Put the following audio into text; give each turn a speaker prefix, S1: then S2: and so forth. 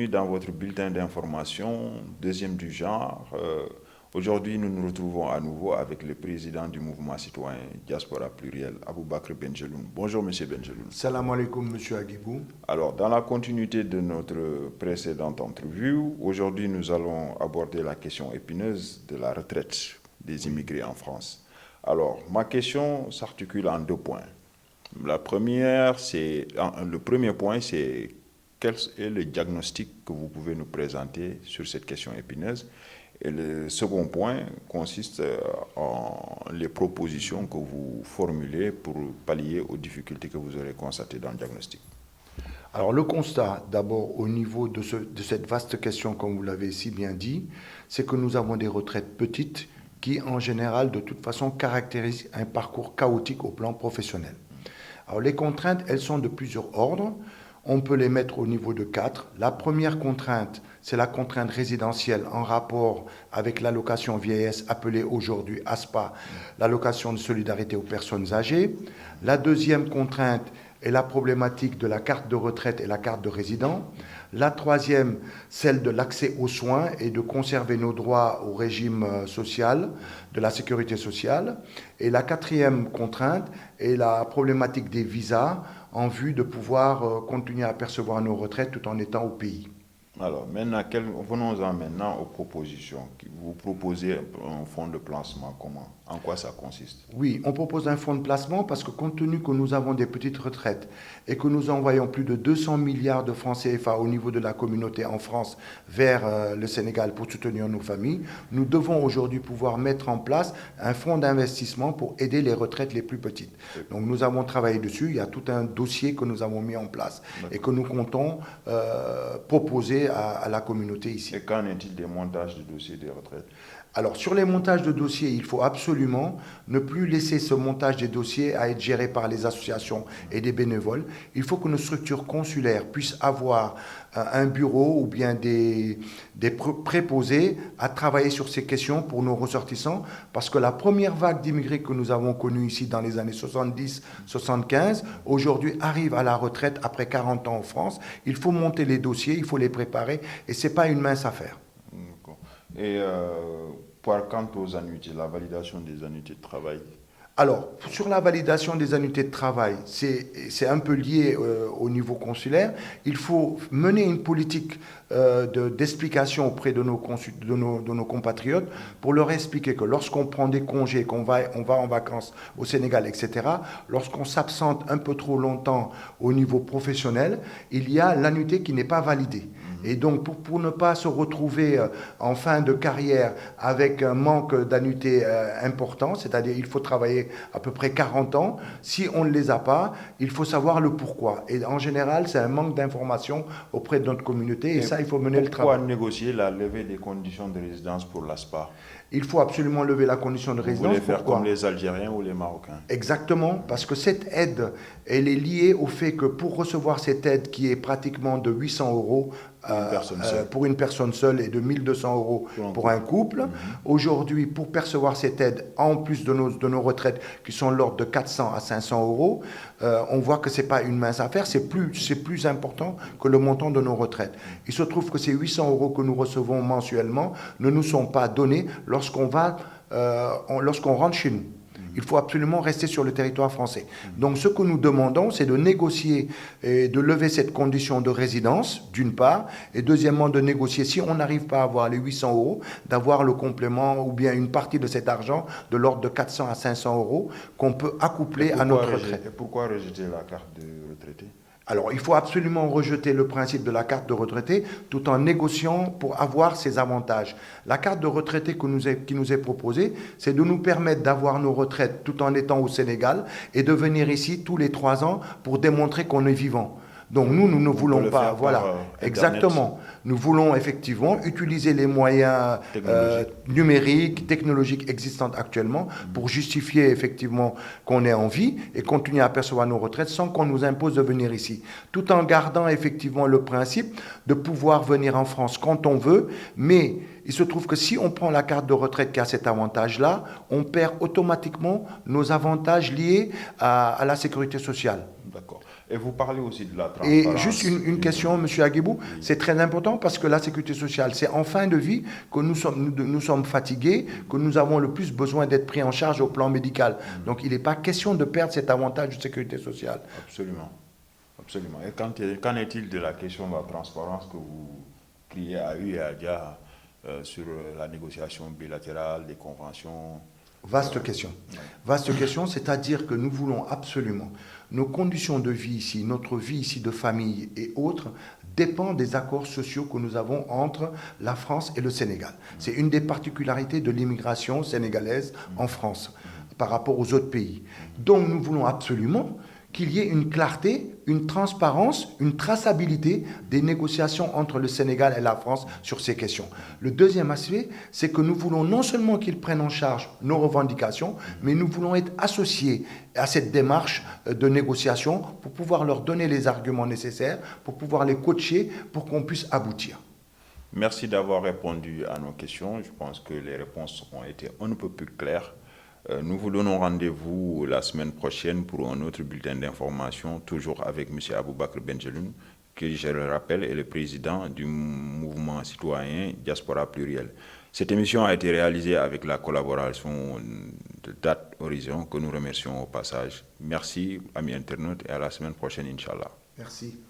S1: bienvenue dans votre bulletin d'information, deuxième du genre. Aujourd'hui, nous nous retrouvons à nouveau avec le président du mouvement citoyen Diaspora Pluriel, Aboubakr Benjeloun. Bonjour, monsieur Benjeloun.
S2: Salam alaikum, monsieur Agibou.
S1: Alors, dans la continuité de notre précédente entrevue, aujourd'hui, nous allons aborder la question épineuse de la retraite des immigrés en France. Alors, ma question s'articule en deux points. Le premier point, c'est quel est le diagnostic que vous pouvez nous présenter sur cette question épineuse? Et le second point consiste en les propositions que vous formulez pour pallier aux difficultés que vous aurez constatées dans le diagnostic.
S2: Alors le constat, d'abord au niveau de cette vaste question, comme vous l'avez si bien dit, c'est que nous avons des retraites petites qui, en général, de toute façon, caractérisent un parcours chaotique au plan professionnel. Alors les contraintes, elles sont de plusieurs ordres. On peut les mettre au niveau de 4. La première contrainte, c'est la contrainte résidentielle en rapport avec l'allocation vieillesse appelée aujourd'hui ASPA, l'allocation de solidarité aux personnes âgées. La deuxième contrainte est la problématique de la carte de retraite et la carte de résident. La troisième, celle de l'accès aux soins et de conserver nos droits au régime social, de la sécurité sociale. Et la quatrième contrainte est la problématique des visas en vue de pouvoir continuer à percevoir nos retraites tout en étant au pays.
S1: Alors, maintenant, venons-en maintenant aux propositions. Vous proposez un fonds de placement, comment? En quoi ça consiste?
S2: Oui, on propose un fonds de placement parce que compte tenu que nous avons des petites retraites et que nous envoyons plus de 200 milliards de francs CFA au niveau de la communauté en France vers le Sénégal pour soutenir nos familles, nous devons aujourd'hui pouvoir mettre en place un fonds d'investissement pour aider les retraites les plus petites. Donc nous avons travaillé dessus, il y a tout un dossier que nous avons mis en place et que nous comptons proposer à la communauté ici.
S1: Et qu'en est-il des montages de dossiers des retraites?
S2: Alors, sur les montages de dossiers, il faut absolument ne plus laisser ce montage des dossiers à être géré par les associations et des bénévoles. Il faut que nos structures consulaires puissent avoir un bureau ou bien des préposés à travailler sur ces questions pour nos ressortissants, parce que la première vague d'immigrés que nous avons connue ici dans les années 70-75, aujourd'hui arrive à la retraite après 40 ans en France. Il faut monter les dossiers, il faut les préparer, et ce n'est pas une mince affaire.
S1: Et quant aux annuités, la validation des annuités de travail?
S2: Alors, sur la validation des annuités de travail, c'est un peu lié au niveau consulaire. Il faut mener une politique d'explication auprès de nos compatriotes pour leur expliquer que lorsqu'on prend des congés, on va en vacances au Sénégal, etc., lorsqu'on s'absente un peu trop longtemps au niveau professionnel, il y a l'annuité qui n'est pas validée. Et donc, pour ne pas se retrouver en fin de carrière avec un manque d'annuité important, c'est-à-dire il faut travailler à peu près 40 ans, si on ne les a pas, il faut savoir le pourquoi. Et en général, c'est un manque d'information auprès de notre communauté, et ça, il faut mener le travail.
S1: Pourquoi négocier la levée des conditions de résidence pour l'ASPA?
S2: Il faut absolument lever la condition de résidence.
S1: Vous voulez faire comme les Algériens ou les Marocains?
S2: Exactement, parce que cette aide, elle est liée au fait que pour recevoir cette aide qui est pratiquement de 800 euros pour une personne seule et de 1200 euros pour un couple, aujourd'hui, pour percevoir cette aide, en plus de nos retraites qui sont de l'ordre de 400 à 500 euros, on voit que ce n'est pas une mince affaire, c'est plus important que le montant de nos retraites. Il se trouve que ces 800 euros que nous recevons mensuellement ne nous sont pas donnés lorsqu'on rentre chez nous. Il faut absolument rester sur le territoire français. Donc ce que nous demandons, c'est de négocier et de lever cette condition de résidence, d'une part, et deuxièmement, de négocier, si on n'arrive pas à avoir les 800 euros, d'avoir le complément ou bien une partie de cet argent de l'ordre de 400 à 500 euros qu'on peut accoupler à notre retraite.
S1: Et pourquoi rejeter la carte de retraité?
S2: Alors, il faut absolument rejeter le principe de la carte de retraité tout en négociant pour avoir ses avantages. La carte de retraité qui nous est proposée, c'est de nous permettre d'avoir nos retraites tout en étant au Sénégal et de venir ici tous les 3 ans pour démontrer qu'on est vivant. Donc nous ne voulons pas, voilà, exactement. Nous voulons effectivement utiliser les moyens numériques, technologiques existants actuellement pour justifier effectivement qu'on est en vie et continuer à percevoir nos retraites sans qu'on nous impose de venir ici. Tout en gardant effectivement le principe de pouvoir venir en France quand on veut, mais il se trouve que si on prend la carte de retraite qui a cet avantage-là, on perd automatiquement nos avantages liés à la sécurité sociale.
S1: D'accord. Et vous parlez aussi de la
S2: Et
S1: transparence.
S2: juste une question, M. Aguibou, c'est très important parce que la sécurité sociale, c'est en fin de vie que nous sommes fatigués, que nous avons le plus besoin d'être pris en charge au plan médical. Donc il n'est pas question de perdre cet avantage de sécurité sociale.
S1: Absolument. Absolument. Et qu'en est-il de la question de la transparence que vous criez à eu et à dia sur la négociation bilatérale, des conventions?
S2: Vaste question. Vaste question, c'est-à-dire que nous voulons absolument, nos conditions de vie ici, notre vie ici de famille et autres, dépend des accords sociaux que nous avons entre la France et le Sénégal. C'est une des particularités de l'immigration sénégalaise en France par rapport aux autres pays. Donc nous voulons absolument qu'il y ait une clarté, une transparence, une traçabilité des négociations entre le Sénégal et la France sur ces questions. Le deuxième aspect, c'est que nous voulons non seulement qu'ils prennent en charge nos revendications, mais nous voulons être associés à cette démarche de négociation pour pouvoir leur donner les arguments nécessaires, pour pouvoir les coacher, pour qu'on puisse aboutir.
S1: Merci d'avoir répondu à nos questions. Je pense que les réponses ont été un peu plus claires. Nous vous donnons rendez-vous la semaine prochaine pour un autre bulletin d'information, toujours avec M. Aboubakr Benjeloun, qui, je le rappelle, est le président du mouvement citoyen Diaspora Pluriel. Cette émission a été réalisée avec la collaboration de Date Horizon, que nous remercions au passage. Merci, amis internautes, et à la semaine prochaine, Inch'Allah.
S2: Merci.